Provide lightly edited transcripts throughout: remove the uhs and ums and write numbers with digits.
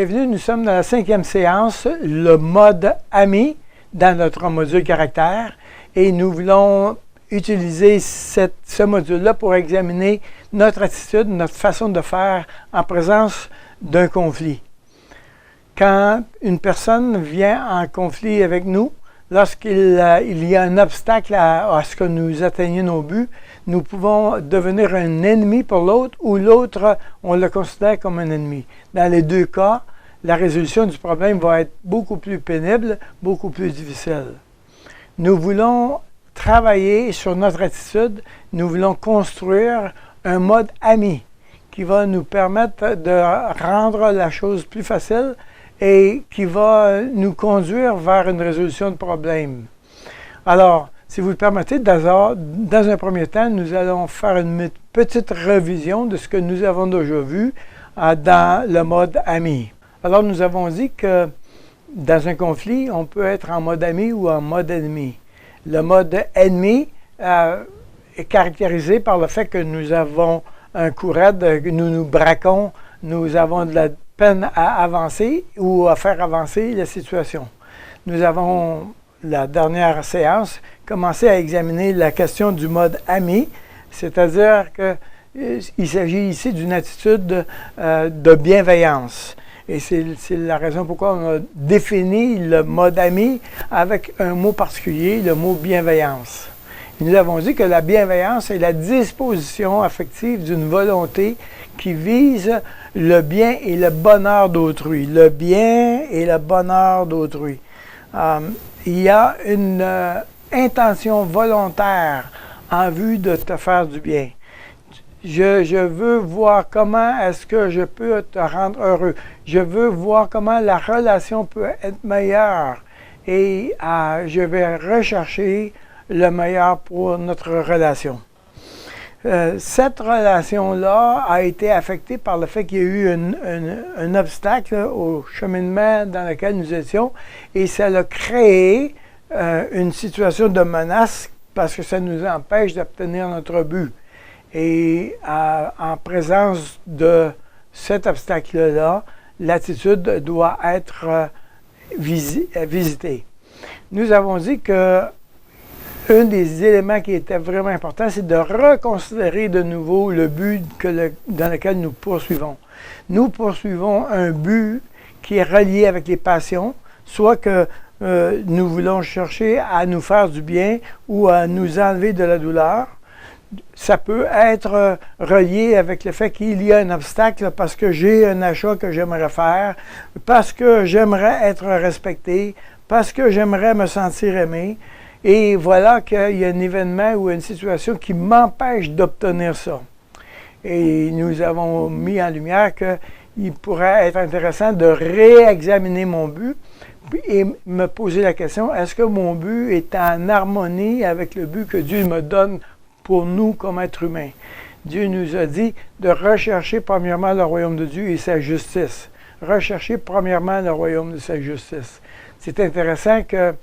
Bienvenue, nous sommes dans la 5e séance, le mode ami dans notre module caractère et nous voulons utiliser ce module-là pour examiner notre attitude, notre façon de faire en présence d'un conflit. Quand une personne vient en conflit avec nous, lorsqu'il y a un obstacle à ce que nous atteignions nos buts, nous pouvons devenir un ennemi pour l'autre ou l'autre, on le considère comme un ennemi. Dans les deux cas, la résolution du problème va être beaucoup plus pénible, beaucoup plus difficile. Nous voulons travailler sur notre attitude, nous voulons construire un mode ami qui va nous permettre de rendre la chose plus facile et qui va nous conduire vers une résolution de problème. Alors, si vous le permettez, dans un premier temps, nous allons faire une petite révision de ce que nous avons déjà vu dans le mode ami. Alors, nous avons dit que dans un conflit, on peut être en mode ami ou en mode ennemi. Le mode ennemi est caractérisé par le fait que nous avons un coup raide, que nous nous braquons, nous avons de la peine à avancer ou à faire avancer la situation. Nous avons, la dernière séance, commencé à examiner la question du mode ami, c'est-à-dire qu'il s'agit ici d'une attitude de bienveillance. Et c'est la raison pourquoi on a défini le mode ami avec un mot particulier, le mot bienveillance. Et nous avons dit que la bienveillance est la disposition affective d'une volonté qui vise le bien et le bonheur d'autrui. Le bien et le bonheur d'autrui. Il y a une intention volontaire en vue de te faire du bien. Je veux voir comment est-ce que je peux te rendre heureux. Je veux voir comment la relation peut être meilleure. Et je vais rechercher le meilleur pour notre relation. Cette relation-là a été affectée par le fait qu'il y a eu un obstacle au cheminement dans lequel nous étions et ça a créé une situation de menace parce que ça nous empêche d'obtenir notre but. Et en présence de cet obstacle-là, l'attitude doit être visitée. Nous avons dit que un des éléments qui était vraiment important, c'est de reconsidérer de nouveau le but dans lequel nous poursuivons. Nous poursuivons un but qui est relié avec les passions, soit que nous voulons chercher à nous faire du bien ou à nous enlever de la douleur. Ça peut être relié avec le fait qu'il y a un obstacle parce que j'ai un achat que j'aimerais faire, parce que j'aimerais être respecté, parce que j'aimerais me sentir aimé. Et voilà qu'il y a un événement ou une situation qui m'empêche d'obtenir ça. Et nous avons mis en lumière qu'il pourrait être intéressant de réexaminer mon but et me poser la question, est-ce que mon but est en harmonie avec le but que Dieu me donne pour nous comme êtres humains? Dieu nous a dit de rechercher premièrement le royaume de Dieu et sa justice. Rechercher premièrement le royaume de sa justice. C'est intéressant que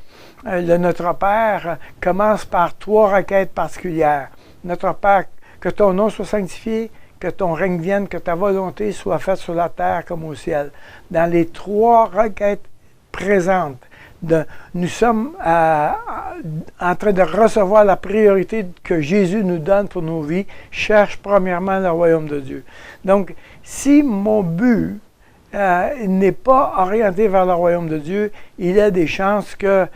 Notre Père commence par 3 requêtes particulières. Notre Père, que ton nom soit sanctifié, que ton règne vienne, que ta volonté soit faite sur la terre comme au ciel. Dans les 3 requêtes présentes, nous sommes en train de recevoir la priorité que Jésus nous donne pour nos vies. Cherche premièrement le royaume de Dieu. Donc, si mon but n'est pas orienté vers le royaume de Dieu, il y a des chances que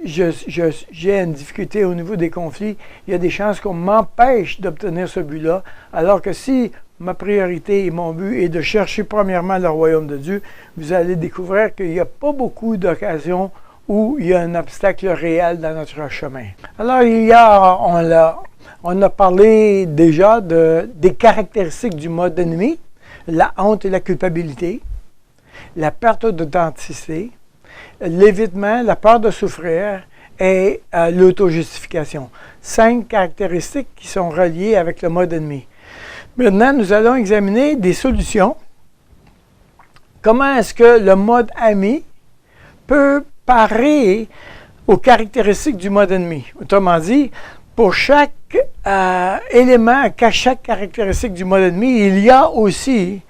j'ai une difficulté au niveau des conflits. Il y a des chances qu'on m'empêche d'obtenir ce but-là, alors que si ma priorité et mon but est de chercher premièrement le royaume de Dieu, vous allez découvrir qu'il n'y a pas beaucoup d'occasions où il y a un obstacle réel dans notre chemin. Alors, on a parlé déjà des caractéristiques du mode ennemi, la honte et la culpabilité, la perte d'authenticité, l'évitement, la peur de souffrir et l'autojustification. 5 caractéristiques qui sont reliées avec le mode ennemi. Maintenant, nous allons examiner des solutions. Comment est-ce que le mode ami peut parer aux caractéristiques du mode ennemi? Autrement dit, pour chaque élément, chaque caractéristique du mode ennemi, il y a aussi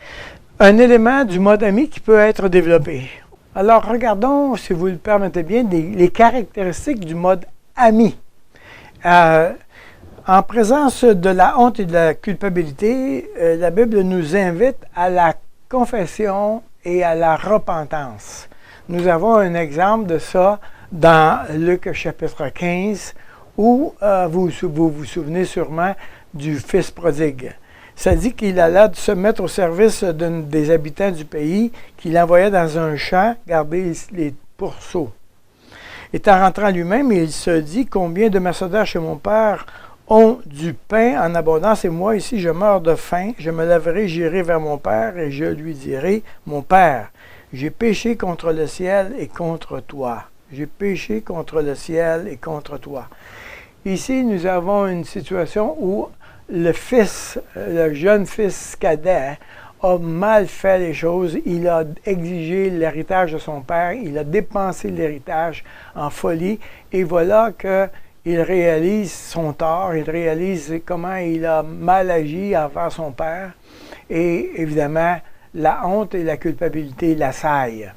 un élément du mode ami qui peut être développé. Alors, regardons, si vous le permettez bien, les caractéristiques du mode ami. En présence de la honte et de la culpabilité, la Bible nous invite à la confession et à la repentance. Nous avons un exemple de ça dans Luc chapitre 15, où vous vous souvenez sûrement du fils prodigue. Ça dit qu'il alla se mettre au service des habitants du pays, qu'il envoya dans un champ garder les pourceaux. Étant rentrant lui-même, il se dit, combien de mercenaires chez mon père ont du pain en abondance, et moi ici je meurs de faim, je me lèverai, j'irai vers mon père, et je lui dirai, mon père, j'ai péché contre le ciel et contre toi. J'ai péché contre le ciel et contre toi. Ici, nous avons une situation où le jeune fils cadet, a mal fait les choses. Il a exigé l'héritage de son père. Il a dépensé l'héritage en folie. Et voilà qu'il réalise son tort. Il réalise comment il a mal agi envers son père. Et évidemment, la honte et la culpabilité l'assaillent.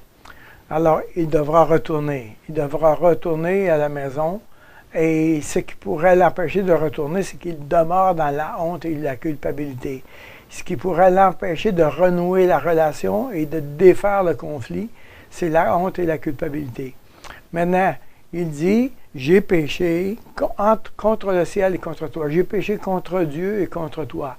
Alors, il devra retourner. Il devra retourner à la maison. Et ce qui pourrait l'empêcher de retourner, c'est qu'il demeure dans la honte et la culpabilité. Ce qui pourrait l'empêcher de renouer la relation et de défaire le conflit, c'est la honte et la culpabilité. Maintenant, il dit, j'ai péché contre le ciel et contre toi. J'ai péché contre Dieu et contre toi.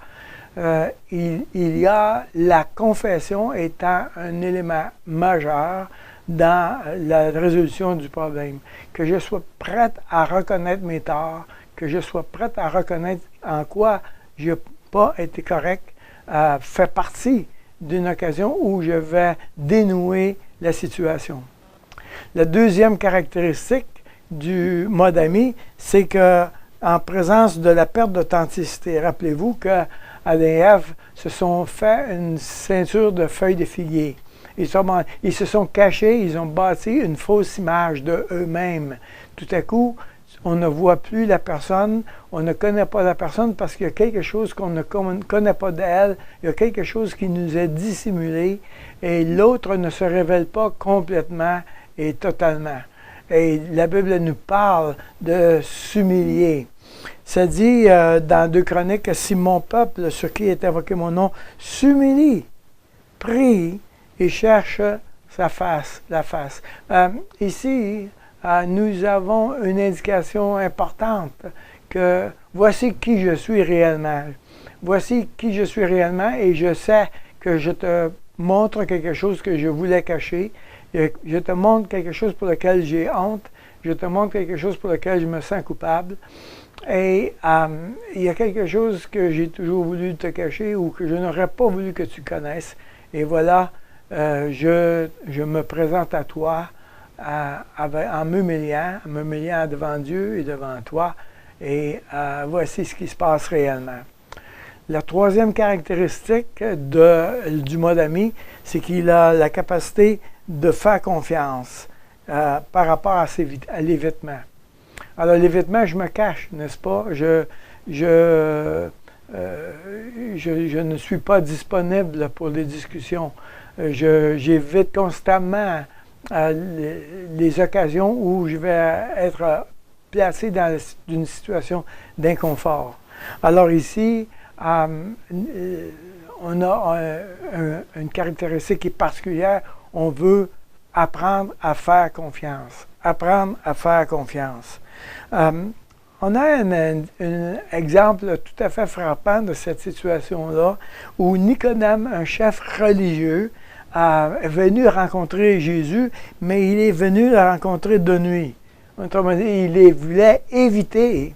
Il y a la confession étant un élément majeur dans la résolution du problème. Que je sois prête à reconnaître mes torts, que je sois prête à reconnaître en quoi je n'ai pas été correct, fait partie d'une occasion où je vais dénouer la situation. La deuxième caractéristique du mode ami, c'est qu'en présence de la perte d'authenticité, rappelez-vous qu'Adam et Ève se sont fait une ceinture de feuilles de figuier. Ils se sont cachés, ils ont bâti une fausse image d'eux-mêmes. Tout à coup, on ne voit plus la personne, on ne connaît pas la personne parce qu'il y a quelque chose qu'on ne connaît pas d'elle, il y a quelque chose qui nous est dissimulé et l'autre ne se révèle pas complètement et totalement. Et la Bible nous parle de s'humilier. Ça dit dans 2 Chroniques, si mon peuple, sur qui est invoqué mon nom, s'humilie, prie et cherche la face. Ici, nous avons une indication importante que voici qui je suis réellement. Voici qui je suis réellement et je sais que je te montre quelque chose que je voulais cacher. Je te montre quelque chose pour lequel j'ai honte. Je te montre quelque chose pour lequel je me sens coupable. Et il y a quelque chose que j'ai toujours voulu te cacher ou que je n'aurais pas voulu que tu connaisses. Et voilà, je me présente à toi en m'humiliant devant Dieu et devant toi. Et voici ce qui se passe réellement. La troisième caractéristique du mode ami, c'est qu'il a la capacité de faire confiance par rapport à l'évitement. Alors l'évitement, je me cache, n'est-ce pas? Je ne suis pas disponible pour les discussions. J'évite constamment les occasions où je vais être placé dans une situation d'inconfort. Alors ici, on a une caractéristique qui est particulière. On veut apprendre à faire confiance. Apprendre à faire confiance. On a un exemple tout à fait frappant de cette situation-là où Nicodème, un chef religieux, est venu rencontrer Jésus, mais il est venu le rencontrer de nuit. Autrement dit, il voulait éviter,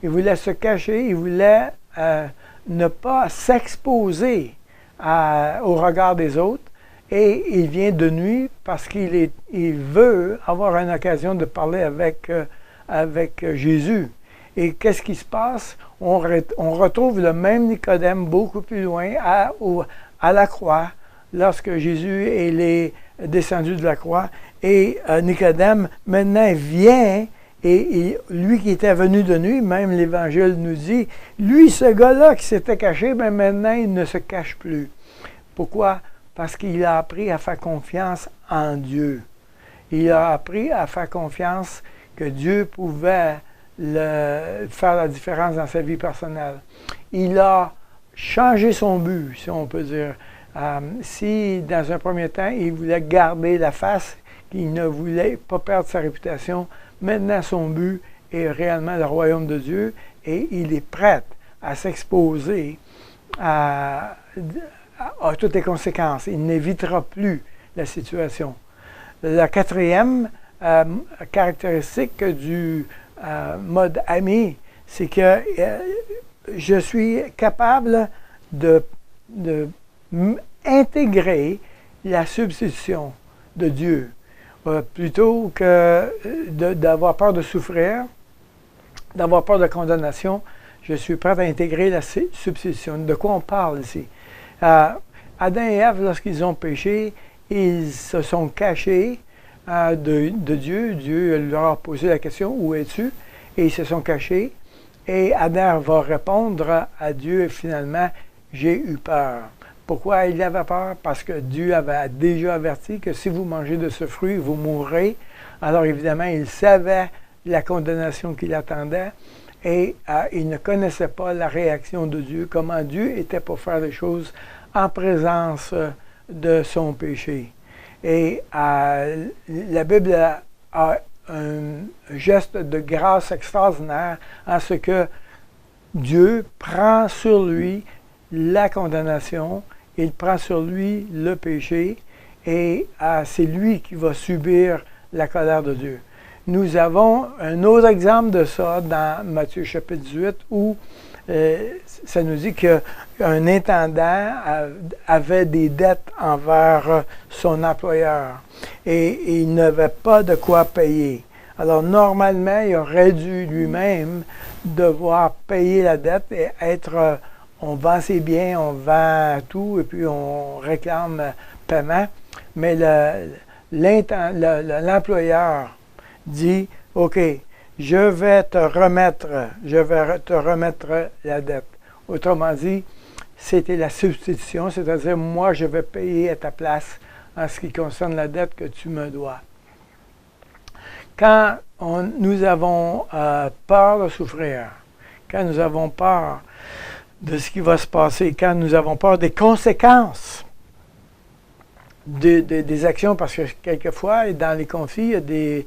il voulait se cacher, il voulait ne pas s'exposer au regard des autres. Et il vient de nuit parce qu'il veut avoir une occasion de parler avec Jésus. Et qu'est-ce qui se passe? On retrouve le même Nicodème beaucoup plus loin à la croix, lorsque Jésus est descendu de la croix. Et Nicodème, maintenant, vient, et lui qui était venu de nuit, même l'Évangile nous dit, lui, ce gars-là qui s'était caché, ben maintenant, il ne se cache plus. Pourquoi? Parce qu'il a appris à faire confiance en Dieu. Il a appris à faire confiance que Dieu pouvait faire la différence dans sa vie personnelle. Il a changé son but, si on peut dire. Si, dans un premier temps, il voulait garder la face, qu'il ne voulait pas perdre sa réputation, maintenant son but est réellement le royaume de Dieu et il est prêt à s'exposer à toutes les conséquences. Il n'évitera plus la situation. La quatrième caractéristique du mode ami, c'est que je suis capable d'intégrer la substitution de Dieu plutôt que d'avoir peur de souffrir, d'avoir peur de condamnation. Je suis prêt à intégrer la substitution. De quoi on parle ici? Adam et Ève, lorsqu'ils ont péché, ils se sont cachés de Dieu. Dieu leur a posé la question, où es-tu? Et ils se sont cachés. Et Adam va répondre à Dieu, et finalement, j'ai eu peur. Pourquoi il avait peur? Parce que Dieu avait déjà averti que si vous mangez de ce fruit, vous mourrez. Alors évidemment, il savait la condamnation qui l'attendait et il ne connaissait pas la réaction de Dieu, comment Dieu était pour faire les choses en présence de son péché. Et la Bible a un geste de grâce extraordinaire en ce que Dieu prend sur lui la condamnation, il prend sur lui le péché et c'est lui qui va subir la colère de Dieu. Nous avons un autre exemple de ça dans Matthieu chapitre 18 où ça nous dit qu'un intendant avait des dettes envers son employeur et il n'avait pas de quoi payer. Alors normalement, il aurait dû lui-même devoir payer la dette et être, on vend ses biens, on vend tout et puis on réclame paiement. Mais l'employeur dit, OK, je vais te remettre la dette. Autrement dit, c'était la substitution, c'est-à-dire moi je vais payer à ta place en ce qui concerne la dette que tu me dois. Quand nous avons peur de souffrir, quand nous avons peur de ce qui va se passer, quand nous avons peur des conséquences des actions, parce que quelquefois, dans les conflits, il y a des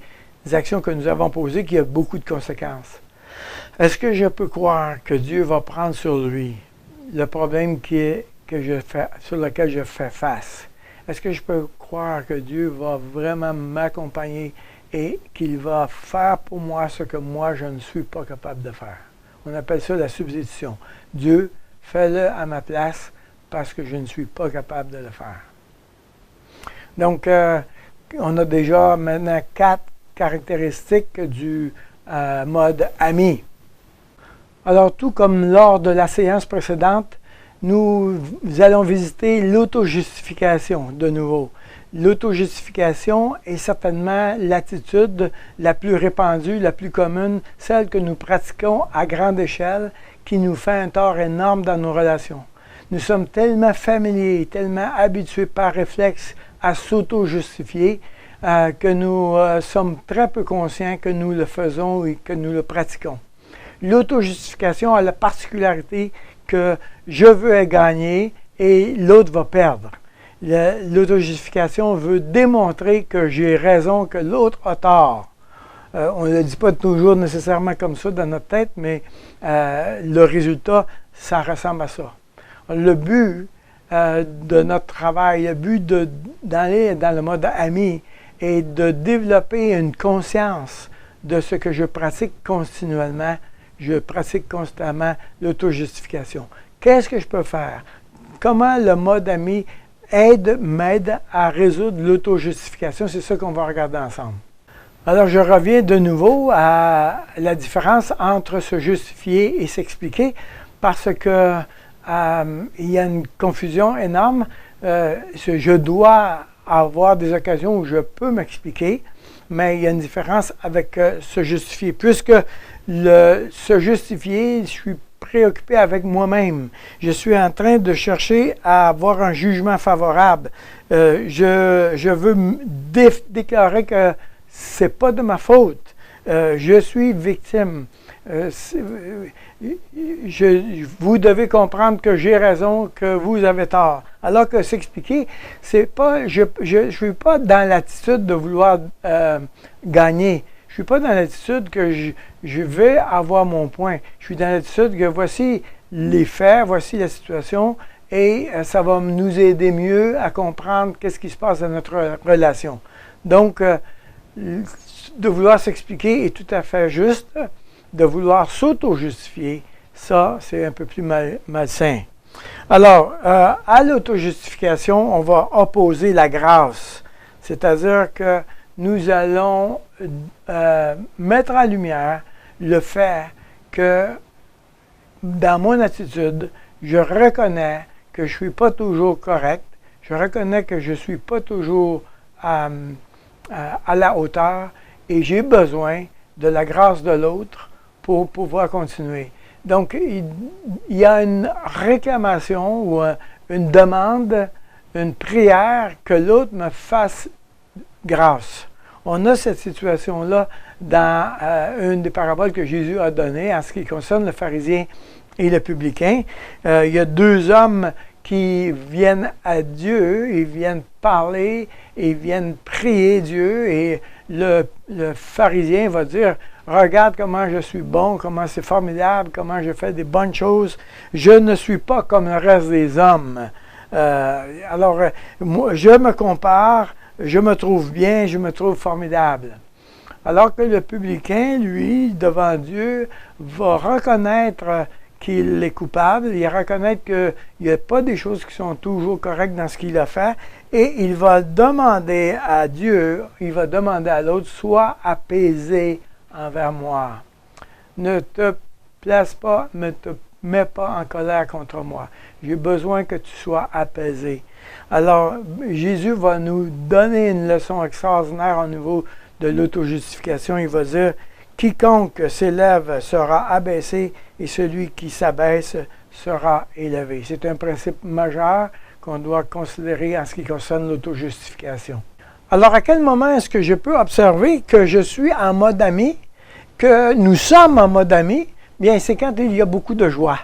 actions que nous avons posées qui ont beaucoup de conséquences. Est-ce que je peux croire que Dieu va prendre sur lui le problème sur lequel je fais face? Est-ce que je peux croire que Dieu va vraiment m'accompagner et qu'il va faire pour moi ce que moi je ne suis pas capable de faire? On appelle ça la substitution. Dieu, fais-le à ma place parce que je ne suis pas capable de le faire. Donc, on a déjà maintenant 4 caractéristiques du mode ami. Alors, tout comme lors de la séance précédente, nous allons visiter l'auto-justification de nouveau. L'auto-justification est certainement l'attitude la plus répandue, la plus commune, celle que nous pratiquons à grande échelle, qui nous fait un tort énorme dans nos relations. Nous sommes tellement familiers, tellement habitués par réflexe à s'auto-justifier que nous sommes très peu conscients que nous le faisons et que nous le pratiquons. L'auto-justification a la particularité que je veux gagner et l'autre va perdre. L'auto-justification veut démontrer que j'ai raison, que l'autre a tort. On ne le dit pas toujours nécessairement comme ça dans notre tête, mais le résultat, ça ressemble à ça. Le but de notre travail, le but d'aller dans le mode ami est de développer une conscience de ce que je pratique continuellement. Je pratique constamment l'auto-justification. Qu'est-ce que je peux faire? Comment le mode ami m'aide à résoudre l'auto-justification? C'est ça qu'on va regarder ensemble. Alors, je reviens de nouveau à la différence entre se justifier et s'expliquer parce que il y a une confusion énorme. Je dois avoir des occasions où je peux m'expliquer, mais il y a une différence avec se justifier. Puisque se justifier, je suis préoccupé avec moi-même. Je suis en train de chercher à avoir un jugement favorable. Je veux déclarer que c'est pas de ma faute. Je suis victime. Vous devez comprendre que j'ai raison, que vous avez tort. Alors que s'expliquer, c'est pas, je suis pas dans l'attitude de vouloir gagner. Je suis pas dans l'attitude que je vais avoir mon point. Je suis dans l'attitude que voici les faits, voici la situation, et ça va nous aider mieux à comprendre qu'est-ce qui se passe dans notre relation. Donc, de vouloir s'expliquer est tout à fait juste. De vouloir s'auto-justifier, ça, c'est un peu plus malsain. Alors, à l'auto-justification, on va opposer la grâce. C'est-à-dire que nous allons mettre en lumière le fait que, dans mon attitude, je reconnais que je ne suis pas toujours correct, je reconnais que je ne suis pas toujours à la hauteur et j'ai besoin de la grâce de l'autre pour pouvoir continuer. Donc, il y a une réclamation ou une demande, une prière que l'autre me fasse grâce. On a cette situation-là dans une des paraboles que Jésus a données en ce qui concerne le pharisien et le publicain. Il y a deux hommes qui viennent à Dieu, ils viennent parler, ils viennent prier Dieu, et le pharisien va dire: regarde comment je suis bon, comment c'est formidable, comment je fais des bonnes choses. Je ne suis pas comme le reste des hommes. Moi, je me compare, je me trouve bien, je me trouve formidable. Alors que le publicain, lui, devant Dieu, va reconnaître qu'il est coupable, il va reconnaître qu'il n'y a pas des choses qui sont toujours correctes dans ce qu'il a fait, et il va demander à Dieu, il va demander à l'autre: sois apaisé envers moi. Ne te place pas, ne te mets pas en colère contre moi. J'ai besoin que tu sois apaisé. Alors, Jésus va nous donner une leçon extraordinaire au niveau de l'auto-justification. Il va dire: quiconque s'élève sera abaissé et celui qui s'abaisse sera élevé. C'est un principe majeur qu'on doit considérer en ce qui concerne l'auto-justification. Alors, à quel moment est-ce que je peux observer que je suis en mode ami, que nous sommes en mode ami? Bien, c'est quand il y a beaucoup de joie,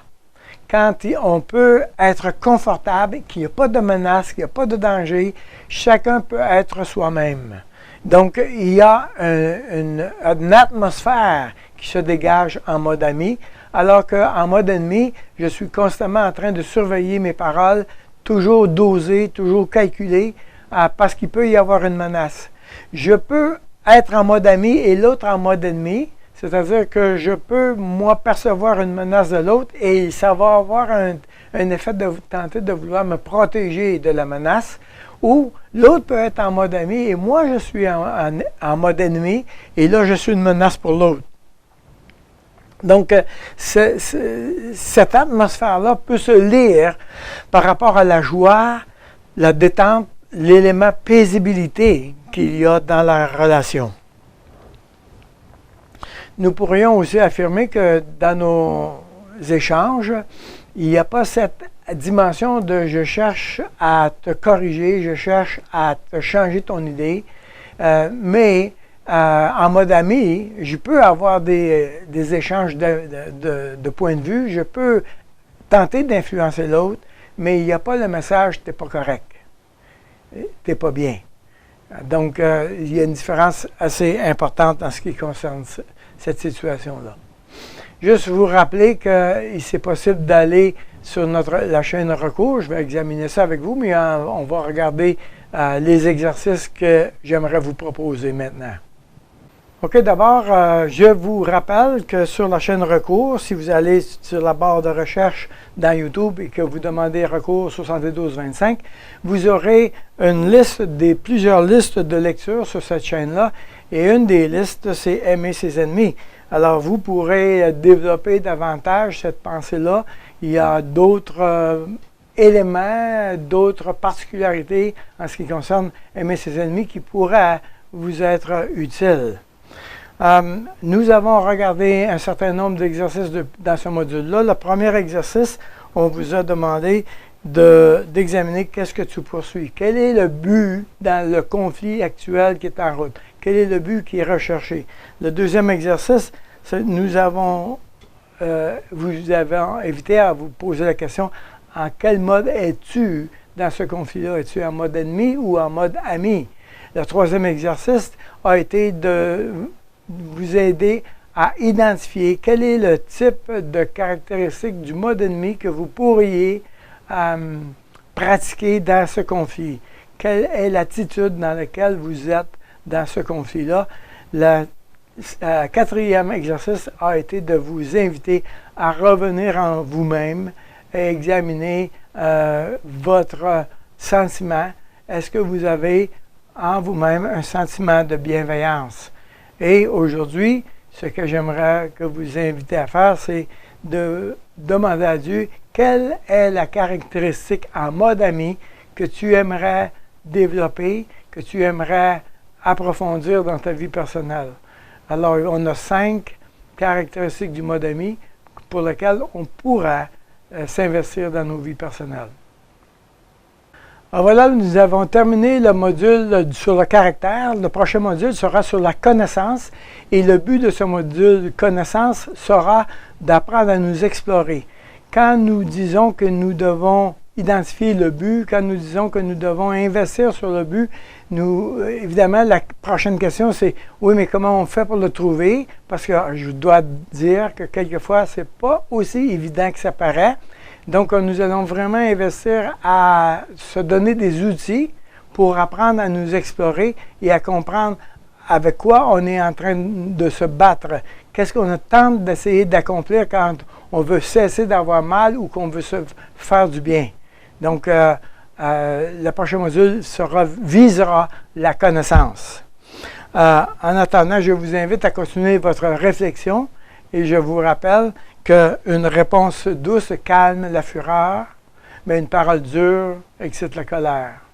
quand on peut être confortable, qu'il n'y a pas de menace, qu'il n'y a pas de danger, chacun peut être soi-même. Donc, il y a une atmosphère qui se dégage en mode ami, alors qu'en mode ennemi, je suis constamment en train de surveiller mes paroles, toujours doser, toujours calculer, parce qu'il peut y avoir une menace. Je peux être en mode ami et l'autre en mode ennemi, c'est-à-dire que je peux, moi, percevoir une menace de l'autre et ça va avoir un effet de tenter de vouloir me protéger de la menace, ou l'autre peut être en mode ami et moi, je suis en mode ennemi et là, je suis une menace pour l'autre. Donc, cette atmosphère-là peut se lire par rapport à la joie, la détente, l'élément paisibilité qu'il y a dans la relation. Nous pourrions aussi affirmer que dans nos échanges, il n'y a pas cette dimension de « je cherche à te corriger, je cherche à te changer ton idée », mais en mode ami, je peux avoir des échanges de points de vue, je peux tenter d'influencer l'autre, mais il n'y a pas le message « tu n'es pas correct ». Tu n'es pas bien. Donc, il y a une différence assez importante en ce qui concerne cette situation-là. Juste vous rappeler que c'est possible d'aller sur la chaîne recours. Je vais examiner ça avec vous, mais on va regarder les exercices que j'aimerais vous proposer maintenant. OK, d'abord, je vous rappelle que sur la chaîne recours, si vous allez sur la barre de recherche dans YouTube et que vous demandez recours 7225, vous aurez une liste plusieurs listes de lecture sur cette chaîne-là. Et une des listes, c'est « Aimer ses ennemis ». Alors, vous pourrez développer davantage cette pensée-là. Il y a d'autres éléments, d'autres particularités en ce qui concerne « Aimer ses ennemis » qui pourraient vous être utiles. Nous avons regardé un certain nombre d'exercices dans ce module-là. Le premier exercice, on vous a demandé d'examiner qu'est-ce que tu poursuis. Quel est le but dans le conflit actuel qui est en route? Quel est le but qui est recherché? Le deuxième exercice, vous avez invité à vous poser la question, en quel mode es-tu dans ce conflit-là? Es-tu en mode ennemi ou en mode ami? Le troisième exercice a été de vous aider à identifier quel est le type de caractéristique du mode ennemi que vous pourriez pratiquer dans ce conflit. Quelle est l'attitude dans laquelle vous êtes dans ce conflit-là? Le quatrième exercice a été de vous inviter à revenir en vous-même et examiner votre sentiment. Est-ce que vous avez en vous-même un sentiment de bienveillance? Et aujourd'hui, ce que j'aimerais que vous invitez à faire, c'est de demander à Dieu quelle est la caractéristique en mode ami que tu aimerais développer, que tu aimerais approfondir dans ta vie personnelle. Alors, on a 5 caractéristiques du mode ami pour lesquelles on pourra s'investir dans nos vies personnelles. Alors voilà, nous avons terminé le module sur le caractère. Le prochain module sera sur la connaissance et le but de ce module connaissance sera d'apprendre à nous explorer. Quand nous disons que nous devons identifier le but, quand nous disons que nous devons investir sur le but, évidemment, la prochaine question, c'est « Oui, mais comment on fait pour le trouver? » Parce que je dois dire que quelquefois, ce n'est pas aussi évident que ça paraît. Donc, nous allons vraiment investir à se donner des outils pour apprendre à nous explorer et à comprendre avec quoi on est en train de se battre. Qu'est-ce qu'on tente d'essayer d'accomplir quand on veut cesser d'avoir mal ou qu'on veut se faire du bien. Donc, le prochain module visera la connaissance. En attendant, je vous invite à continuer votre réflexion et je vous rappelle qu'une réponse douce calme la fureur, mais une parole dure excite la colère.